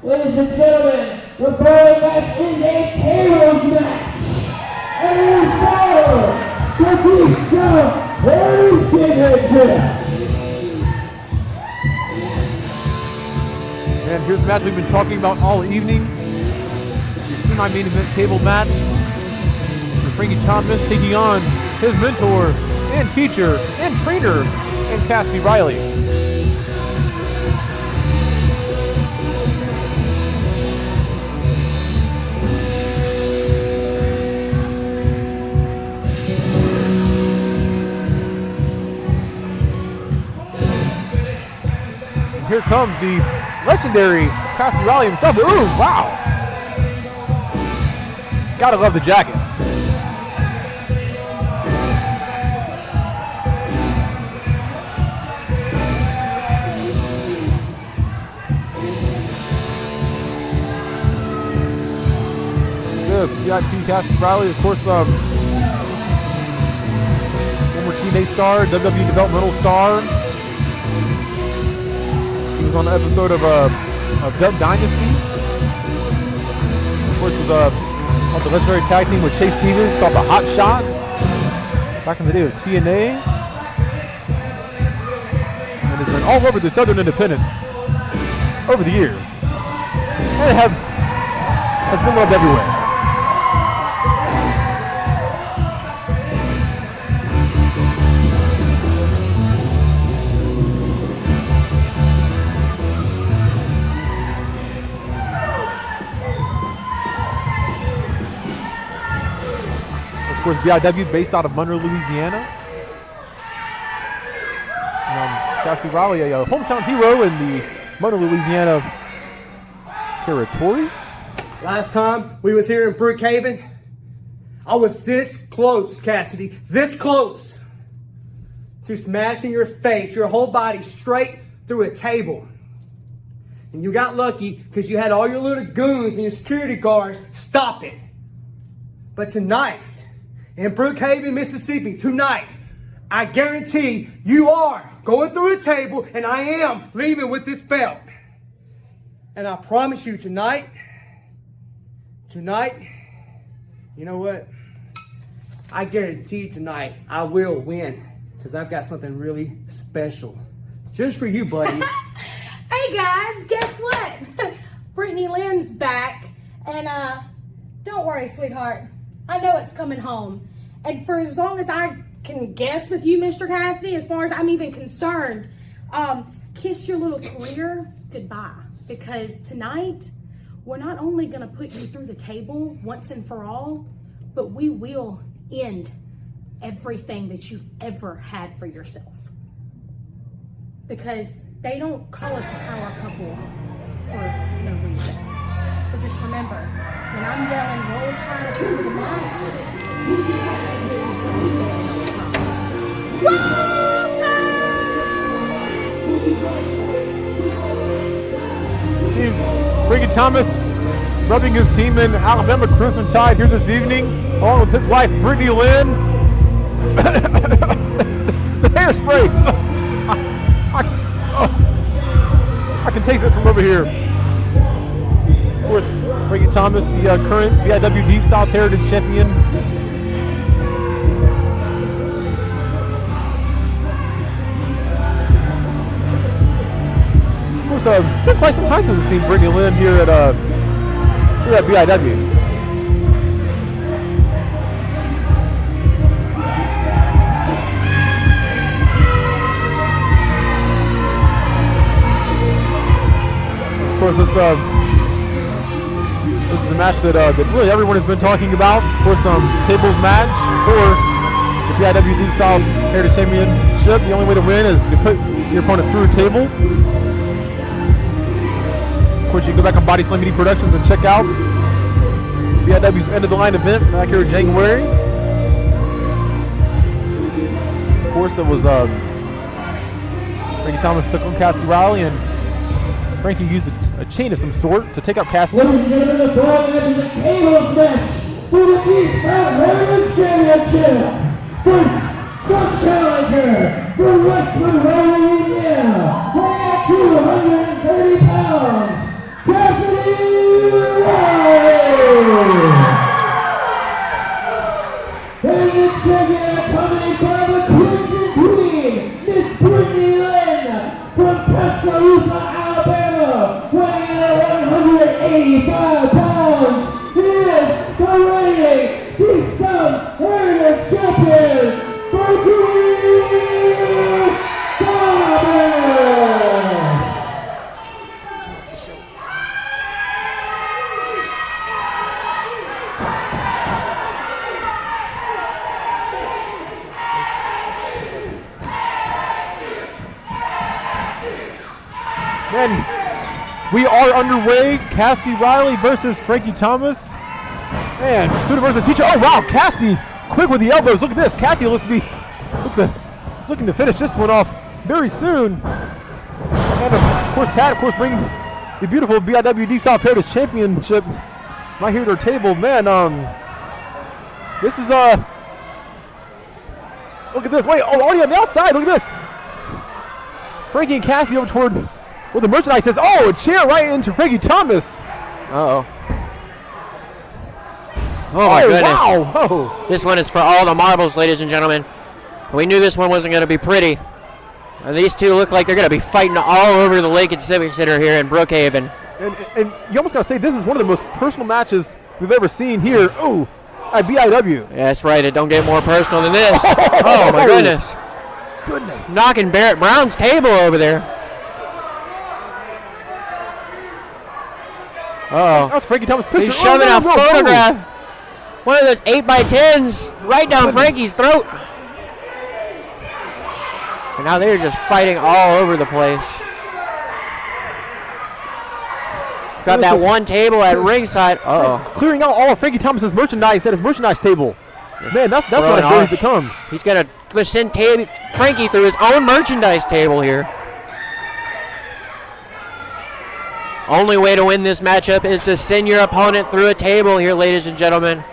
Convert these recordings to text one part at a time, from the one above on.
Ladies and gentlemen, the following match is a tables match. And it is for the Deep South Heritage Championship. And here's the match we've been talking about all evening. The semi-main event table match. With Frankie Thomas taking on his mentor and teacher and trainer, and Cassidy Riley. Here comes the legendary Cassidy Riley himself. Ooh, wow. Gotta love the jacket. This VIP Cassidy Riley, of course, former TNA star, WWE developmental star. He was on an episode of Duck Dynasty. Of course, was on the legendary tag team with Chase Stevens called the Hot Shots back in the day of TNA. And has been all over the Southern Independents over the years. And has been loved everywhere. Of course, BIW based out of Monroe, Louisiana. Cassidy Riley, a hometown hero in the Monroe, Louisiana territory. Last time we was here in Brookhaven, I was this close, Cassidy, this close to smashing your face, your whole body straight through a table. And you got lucky because you had all your little goons and your security guards stop it. But tonight, in Brookhaven, Mississippi, tonight, I guarantee you are going through a table and I am leaving with this belt. And I promise you tonight, you know what? I guarantee tonight I will win because I've got something really special just for you, buddy. Hey guys, guess what? Brittany Lynn's back and don't worry, sweetheart. I know it's coming home. And for as long as I can guess with you, Mr. Cassidy, as far as I'm even concerned, kiss your little career goodbye. Because tonight, we're not only going to put you through the table once and for all, but we will end everything that you've ever had for yourself. Because they don't call us the power couple for no reason. So just remember, when I'm yelling roll tide at the end of the match, just use those there. Seems Frankie Thomas rubbing his team in Alabama Crimson Tide here this evening, along with his wife Brittany Lynn. The hairspray. I can taste it from over here. Of course, Frankie Thomas, the current BIW Deep South Heritage Champion. Of course, it's been quite some time since we've seen Brittany Lynn here at BIW. Of course, this is a match that really everyone has been talking about. Of course, tables match for the BIW Deep South Heritage Championship. The only way to win is to put your opponent through a table. Of course, you can go back on Body Slam Media Productions and check out BIW's End of the Line event back here in January. Of course, it was Frankie Thomas took on Cassidy Riley, and Frankie used a chain of some sort to take out Cassidy. Ladies and gentlemen, the following match is a tables match for the Deep South Heritage Championship. First, the challenger from West Monroe, Louisiana, weighing at 230 pounds, Cassidy And we are underway. Cassidy Riley versus Frankie Thomas. And student versus teacher. Oh, wow. Cassidy quick with the elbows. Look at this. Cassidy looks looking to finish this one off very soon. And of course, Pat, bringing the beautiful BIW Deep South Heritage Championship right here to our table. Man, this is look at this. Wait, already on the outside. Look at this. Frankie and Cassidy over toward where the merchandise is. Oh, a chair right into Frankie Thomas. Uh-oh. Oh, my goodness. Wow. Oh. This one is for all the marbles, ladies and gentlemen. We knew this one wasn't going to be pretty. And these two look like they're going to be fighting all over the Lincoln Civic Center here in Brookhaven. And you almost got to say this is one of the most personal matches we've ever seen here. Oh, at BIW. Yeah, that's right. It don't get more personal than this. Oh, my goodness. Knocking Barrett Brown's table over there. Uh-oh. That's Frankie Thomas' picture. He's shoving a photograph. One of those 8x10s right down Frankie's throat. And now they're just fighting all over the place. Got that one table at ringside. Uh-oh. Clearing out all of Frankie Thomas's merchandise at his merchandise table. Man, that's what as far as it comes. He's going to send Frankie through his own merchandise table here. Only way to win this matchup is to send your opponent through a table here, ladies and gentlemen,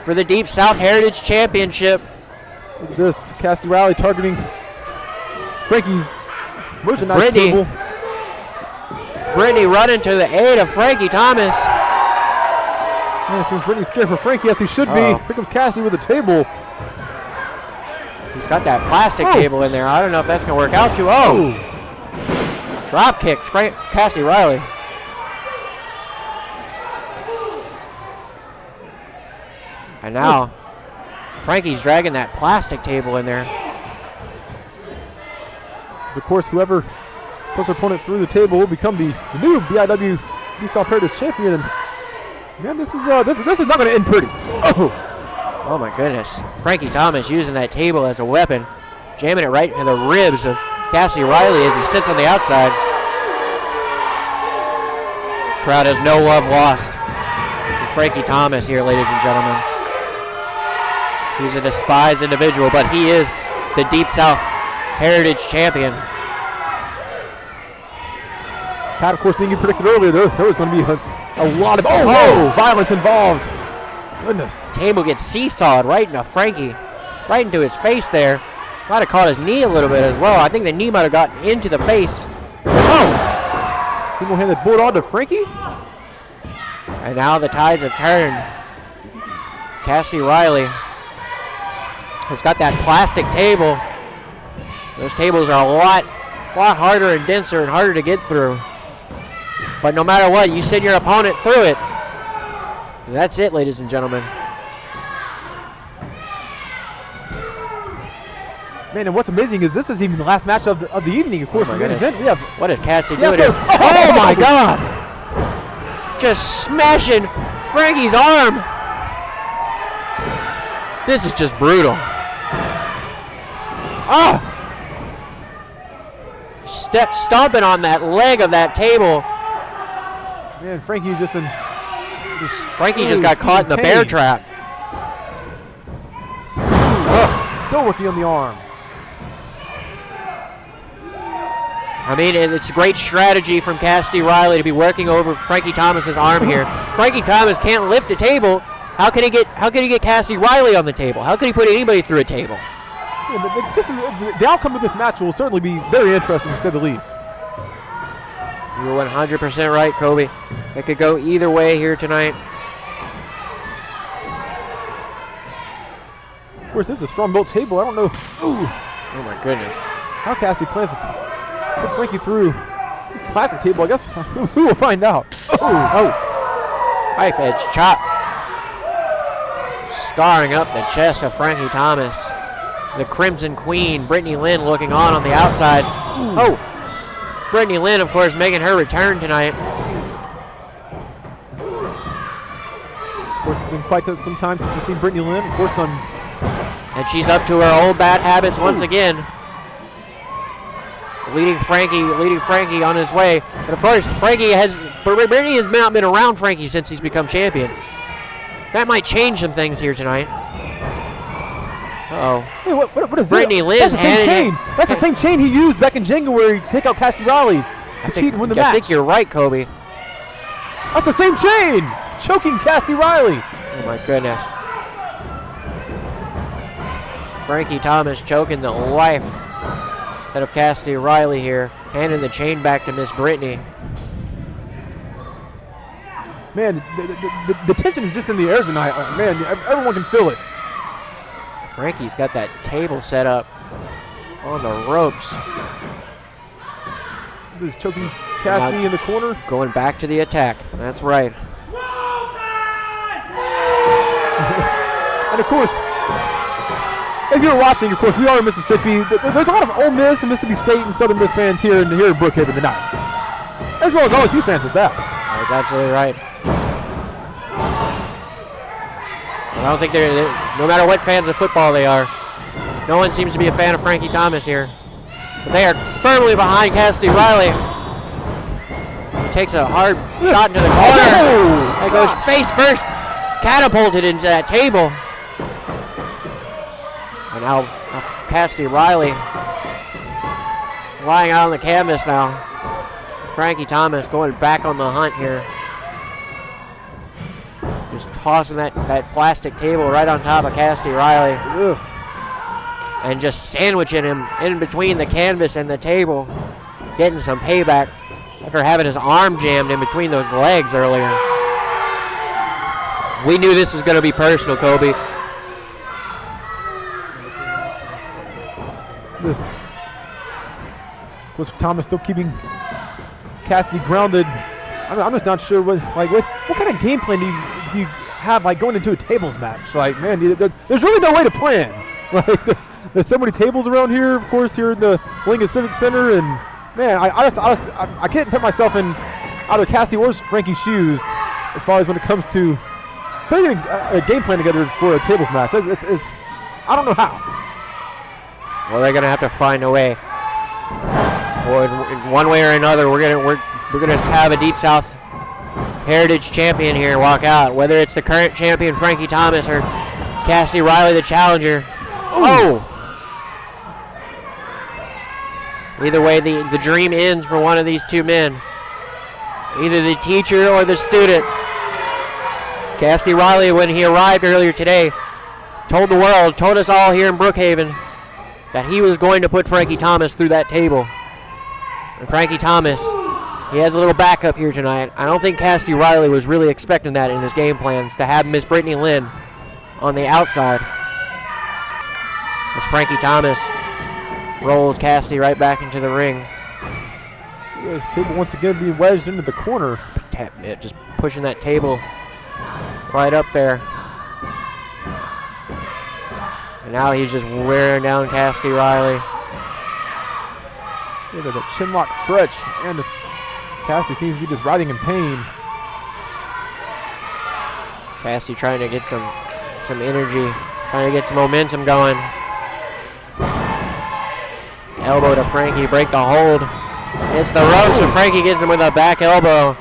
for the Deep South Heritage Championship. Look at this. Cassidy Riley targeting Frankie's merchandise table. Brittany running to the aid of Frankie Thomas. Man, since Brittany's scared for Frankie, as he should be. Here comes Cassidy with a table. He's got that plastic table in there. I don't know if that's going to work out too. Drop kicks, Cassidy Riley. And now, Frankie's dragging that plastic table in there. Of course, whoever puts their opponent through the table will become the new BIW Deep South Heritage Champion. And man, this is not going to end pretty. Oh my goodness! Frankie Thomas using that table as a weapon, jamming it right into the ribs of Cassidy Riley as he sits on the outside. Crowd has no love lost for Frankie Thomas here, ladies and gentlemen. He's a despised individual, but he is the Deep South Heritage Champion. Pat, of course, being predicted earlier, there was going to be a lot of violence involved. Goodness. Table gets seesawed right into Frankie, right into his face there. Might have caught his knee a little bit as well. I think the knee might have gotten into the face. Oh! Single-handed bulldog to Frankie. And now the tides have turned. Cassidy Riley has got that plastic table. Those tables are a lot harder and denser and harder to get through. But no matter what, you send your opponent through it. And that's it, ladies and gentlemen. Man, and what's amazing is this is even the last match of the evening. Of course, we have. What is Cassidy doing here? Oh my God! Just smashing Frankie's arm. This is just brutal. Oh! Stomping on that leg of that table. Man, Frankie just got caught in the bear trap. Still working on the arm. I mean, it's a great strategy from Cassidy Riley to be working over Frankie Thomas's arm here. Frankie Thomas can't lift a table. How can he get Cassidy Riley on the table? How can he put anybody through a table? Yeah, the outcome of this match will certainly be very interesting, to say the least. You're 100% right, Kobe. It could go either way here tonight. Of course, this is a strong built table. I don't know. Ooh. Oh my goodness. How Cassidy plans to put Frankie through this plastic table, I guess we will find out. Knife edge chop. Scarring up the chest of Frankie Thomas. The Crimson Queen, Brittany Lynn, looking on the outside. Oh, Brittany Lynn, of course, making her return tonight. Of course, it's been quite some time since we've seen Brittany Lynn. Of course, and she's up to her old bad habits once again. leading Frankie on his way. But of course, Brittany has not been around Frankie since he's become champion. That might change some things here tonight. Uh-oh. Hey, what is Brittany that? Lynn That's the same handed chain. That's the same chain he used back in January to take out Cassidy Riley and cheat and win the match. I think you're right, Kobe. That's the same chain! Choking Cassidy Riley. Oh my goodness. Frankie Thomas choking the life out of Cassidy Riley here, handing the chain back to Miss Brittany. Man, the tension is just in the air tonight. Man, everyone can feel it. Frankie's got that table set up on the ropes. This is choking Cassidy in the corner. Going back to the attack. That's right. And of course, if you're watching, of course, we are in Mississippi. There's a lot of Ole Miss and Mississippi State and Southern Miss fans here in Brookhaven tonight, as well as OSU fans at that. That's absolutely right. I don't think no matter what fans of football they are, no one seems to be a fan of Frankie Thomas here. But they are firmly behind Cassidy Riley. He takes a hard shot into the corner. That goes face first, catapulted into that table. And now Cassidy Riley lying out on the canvas now. Frankie Thomas going back on the hunt here. Just tossing that plastic table right on top of Cassidy Riley. Yes. And just sandwiching him in between the canvas and the table. Getting some payback after having his arm jammed in between those legs earlier. We knew this was going to be personal, Kobe. This. Of course, Thomas still keeping Cassidy grounded. I'm just not sure what kind of game plan do you have going into a tables match? Man, there's really no way to plan. There's so many tables around here. Of course, here in the Lincoln Civic Center, and man, I can't put myself in either Cassidy or Frankie's shoes as far as when it comes to putting a game plan together for a tables match. It's I don't know how. Well, they're gonna have to find a way. Or in one way or another, we're gonna have a Deep South Heritage champion here walk out. Whether it's the current champion Frankie Thomas or Cassidy Riley, the challenger. Oh! Either way, the dream ends for one of these two men. Either the teacher or the student. Cassidy Riley, when he arrived earlier today, told the world, told us all here in Brookhaven, that he was going to put Frankie Thomas through that table. And Frankie Thomas, he has a little backup here tonight. I don't think Cassidy Riley was really expecting that in his game plans, to have Miss Brittany Lynn on the outside. As Frankie Thomas rolls Cassidy right back into the ring. This table once again being wedged into the corner. Just pushing that table right up there. And now he's just wearing down Cassidy Riley. Look at that chin lock stretch. And Cassidy seems to be just writhing in pain. Cassidy trying to get some energy, trying to get some momentum going. Elbow to Frankie, break the hold. It's the ropes, and Frankie gets him with a back elbow.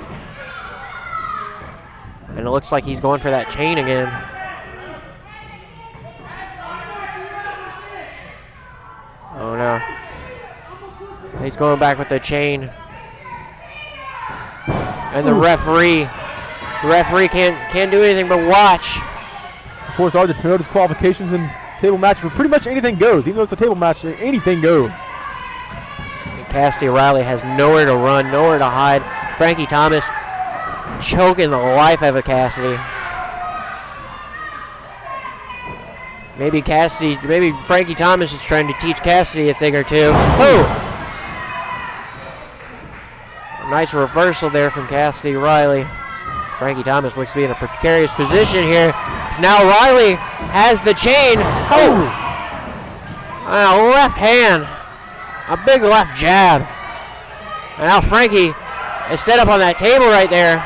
And it looks like he's going for that chain again. Oh no. He's going back with the chain. And the referee can't do anything but watch. Of course, all the disqualifications in table matches, but pretty much anything goes. Even though it's a table match, anything goes. And Cassidy Riley has nowhere to run, nowhere to hide. Frankie Thomas choking the life out of Cassidy. Maybe Frankie Thomas is trying to teach Cassidy a thing or two. Oh! Nice reversal there from Cassidy Riley. Frankie Thomas looks to be in a precarious position here. Now Riley has the chain. Oh! And a left hand. A big left jab. And now Frankie is set up on that table right there.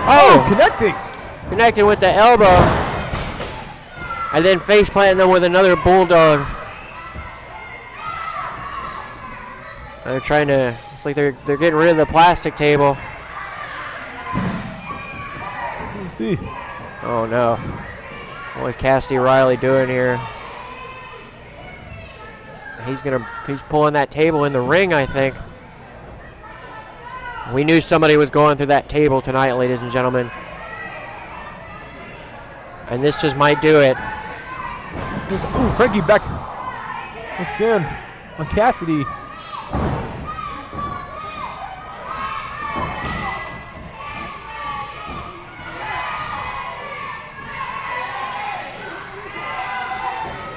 Oh, connecting. Connecting with the elbow. And then face planting them with another bulldog. They're trying to, it's like they're getting rid of the plastic table. Let's see. Oh no. What is Cassidy Riley doing here? He's pulling that table in the ring, I think. We knew somebody was going through that table tonight, ladies and gentlemen. And this just might do it. Ooh, Frankie back once again on Cassidy.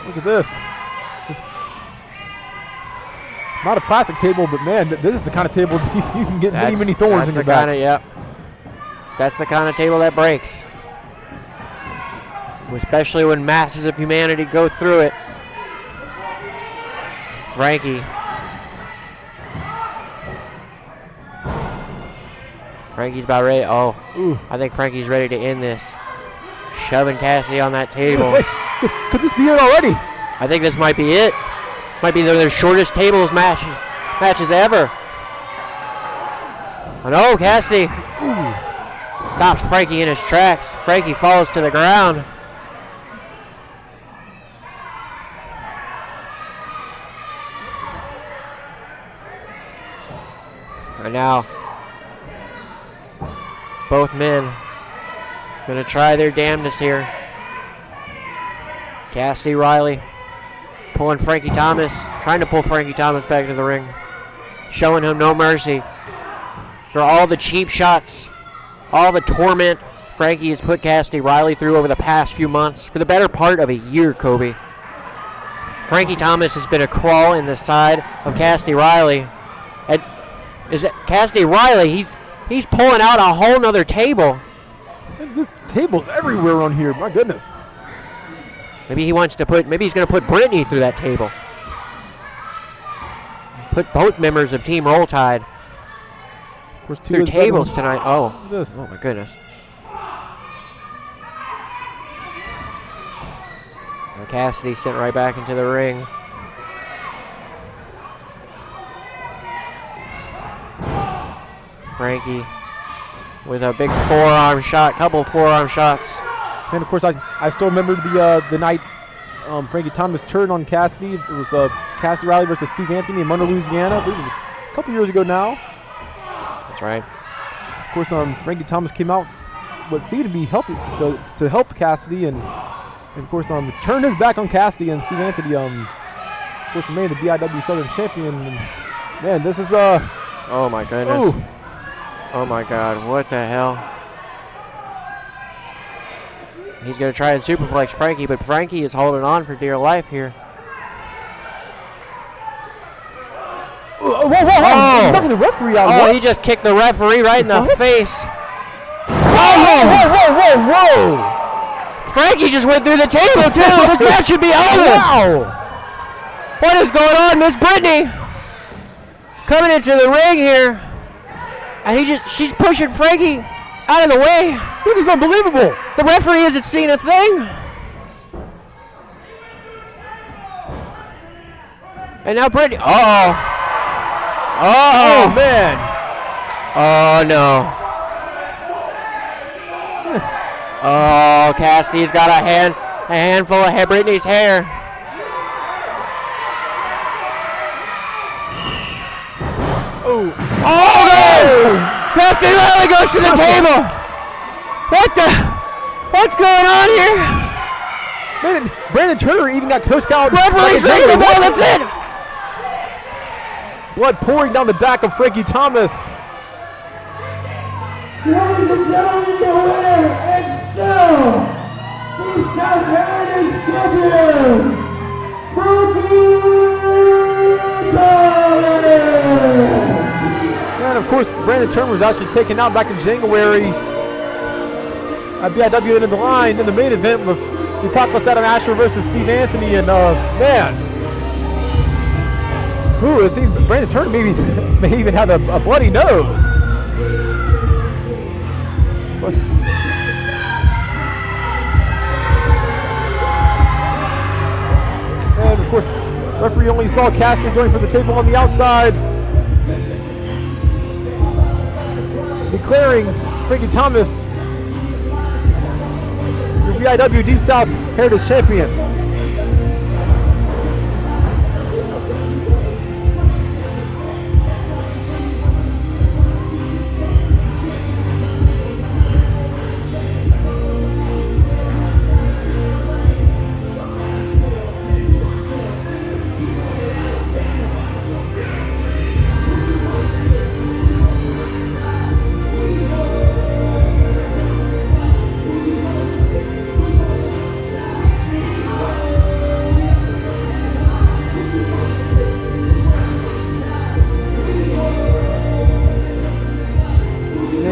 Look at this. Not a plastic table, but man, this is the kind of table you can get many thorns in your back. Yep. That's the kind of table that breaks. Especially when masses of humanity go through it. Frankie's about ready. Oh, ooh. I think Frankie's ready to end this. Shoving Cassidy on that table. Wait, could this be it already? I think this might be it. Might be their shortest tables matches ever. Oh no, Cassidy stops Frankie in his tracks. Frankie falls to the ground. And now, both men gonna try their damnedest here. Cassidy Riley pulling Frankie Thomas, trying to pull Frankie Thomas back to the ring, showing him no mercy. For all the cheap shots, all the torment Frankie has put Cassidy Riley through over the past few months, for the better part of a year, Kobe. Frankie Thomas has been a crawl in the side of Cassidy Riley. Is it Cassidy Riley? He's pulling out a whole nother table. This table's everywhere on here. My goodness. Maybe he's going to put Brittany through that table. Put both members of Team Roll Tide through tables tonight. Oh my goodness. And Cassidy sent right back into the ring. Frankie with a big forearm shot, couple forearm shots. And of course, I still remember the night Frankie Thomas turned on Cassidy. It was Cassidy Riley versus Steve Anthony in Monroe, Louisiana. I believe it was a couple years ago now. That's right. Of course, Frankie Thomas came out what seemed to be helping to help Cassidy, and of course turned his back on Cassidy, and Steve Anthony of course remained the BIW Southern Champion. And man, this is oh my goodness. Ooh. Oh my God, what the hell? He's going to try and superplex Frankie, but Frankie is holding on for dear life here. Whoa! He's knocking the referee out. Oh, he just kicked the referee right in the face. Whoa! Frankie just went through the table, too. This match should be over. Wow! What is going on? Miss Brittany coming into the ring here. And she's pushing Frankie out of the way. This is unbelievable. The referee hasn't seen a thing. And now Brittany. Uh-oh. Oh, man. Oh, no. Oh, Cassidy's got a handful of Brittany's hair. Oh, Cassidy Riley goes to the table. What's going on here? Man, Brandon Turner even got toast out. Referee's ringing the bell, that's it. Blood pouring down the back of Frankie Thomas. Ladies and gentlemen, the winner and still the South Heritage Champion, Frankie Thomas. And of course, Brandon Turner was actually taken out back in January at BIW End of the Line in the main event with the Apocalypse Adam Asher versus Steve Anthony. And man, it seems Brandon Turner may even have a bloody nose. And of course, referee only saw Cassidy going for the table on the outside. declaring Frankie Thomas your VIW Deep South Heritage Champion.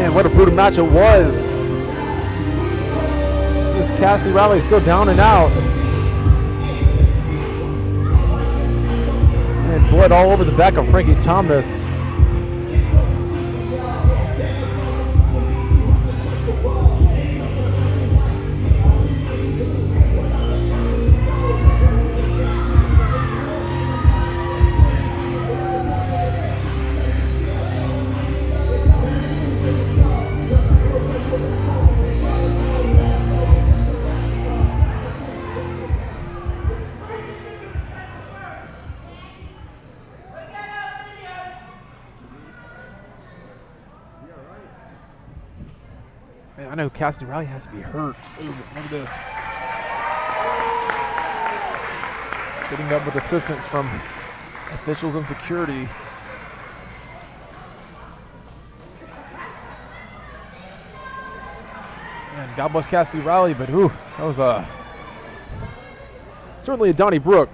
What a brutal match it was. This Cassidy Riley still down and out. And blood all over the back of Frankie Thomas. Man, I know Cassidy Riley has to be hurt. Ooh, look at this. Getting up with assistance from officials and security. Man, God bless Cassidy Riley, but ooh, that was certainly a Donnybrook.